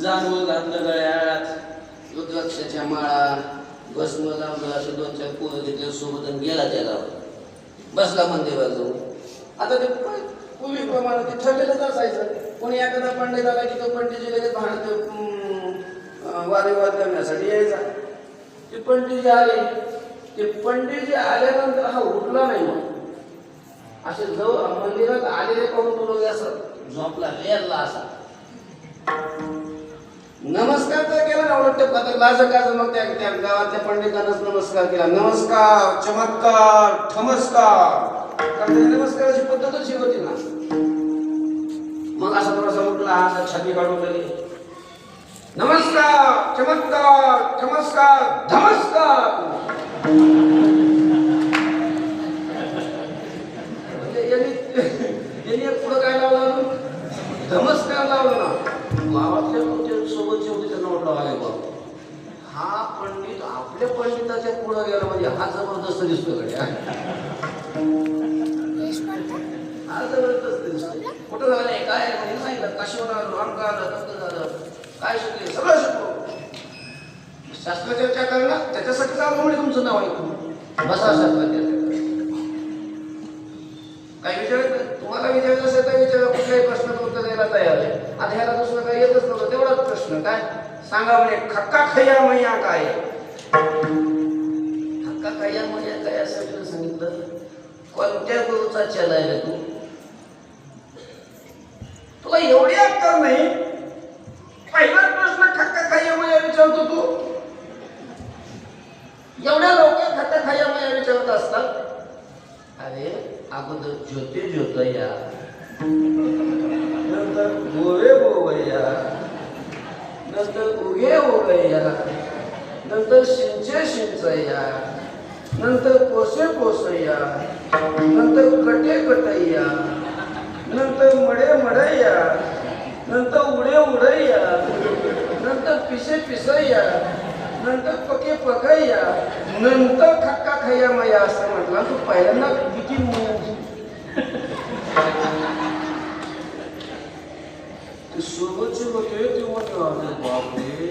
जांभूळ घातलं गळ्यात, रुद्राक्षाच्या माळा, भस्म लावलं, असे 2-4 पोरं घेतले सोबत आणि गेला त्या गावात, बसला मंदिरात जाऊन. आता ते पूर्वीप्रमाणे ते ठरलेलंच असायचं. कोणी एखादा पंडित आला की तो पंडितजी लगेच वादविवाद करण्यासाठी यायचा. ते पंडितजी आले, ते पंडितजी आल्यानंतर हा उठला नाही. मग असे जवळ मंदिरात आलेले पाहून तो लोक असं झोपला लेरला असा. नमस्कार तर केला ना, उलट लाजकाच मग त्या गावातल्या पंडितांनाच नमस्कार केला. नमस्कार, चमत्कार, ठमस्कार, कारण नमस्काराची पद्धतच ही होती ना. मग असा थोडासा उठला, असा छाती काढून गेली. नमस्कार, चमत्कार, ठमस्कार, धमस्कार. यांनी पुढं काय लावलं? धमस्कार लावलं ना. गावातल्या सोबतचे होते त्यांना म्हटलं, आले बाबा हा पंडित आपल्या पंडिताच्या पुढं गेला म्हणजे हा जबरदस्त दिसतो गड्या, हा जबरदस्त दिसतो. कुठं झालं नाही काय सांगितलं, काशीवर आलो, आमका आलं, तसं झालं, काय शिकले, सगळं शिकलो. शास्त्रचर्चा करणं त्याच्यासाठी आलो म्हणजे तुमचं नाव ऐकून बसा शास्त्रचर्चा. काही विचारायचं तुम्हाला विचारायचं असेल तर विचारा, कुठल्याही प्रश्नाचं उत्तर द्यायला तयार आहे. आता ह्याला दुसरं काही येतच नव्हतं, तेवढाच प्रश्न काय सांगा म्हणे. खक्का खय्या मैया काय? खक्का खय्या मैया काय असं सांगितलं. कोणत्या गुरुचा चल आहे तू? तुला एवढी अक्कल नाही? पहिलाच प्रश्न खक्का खय्या मैया विचारतो तू? एवढ्या लवकर खक्का खय्या मैया विचारत असतात? अरे अगोदर ज्योते ज्योतया, नंतर गोवे गोवया, नंतर उगे उगया, नंतर शिंचे शिंचया, नंतर कोसे कोसया, नंतर कटे कटया, नंतर मडे मडया, नंतर उडे उडया, नंतर पिसे पिसया, नंतर पके पकया, नंतर खक्का खय्या मैया असं म्हटलं. तू पहिल्यांदा किती सोबतचे होते तेव्हा बापरे.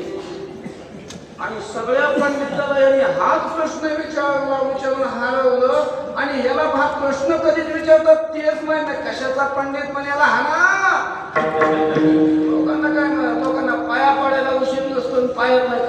आणि सगळ्या पंडिताला यांनी हाच प्रश्न विचारून हरवलं. आणि याला हा प्रश्न कधीच विचारतात तेच माहिती कशाचा पंडित पण याला हाना. लोकांना काय लोकांना पाया पडायला उशीर नसतो, पायात नाही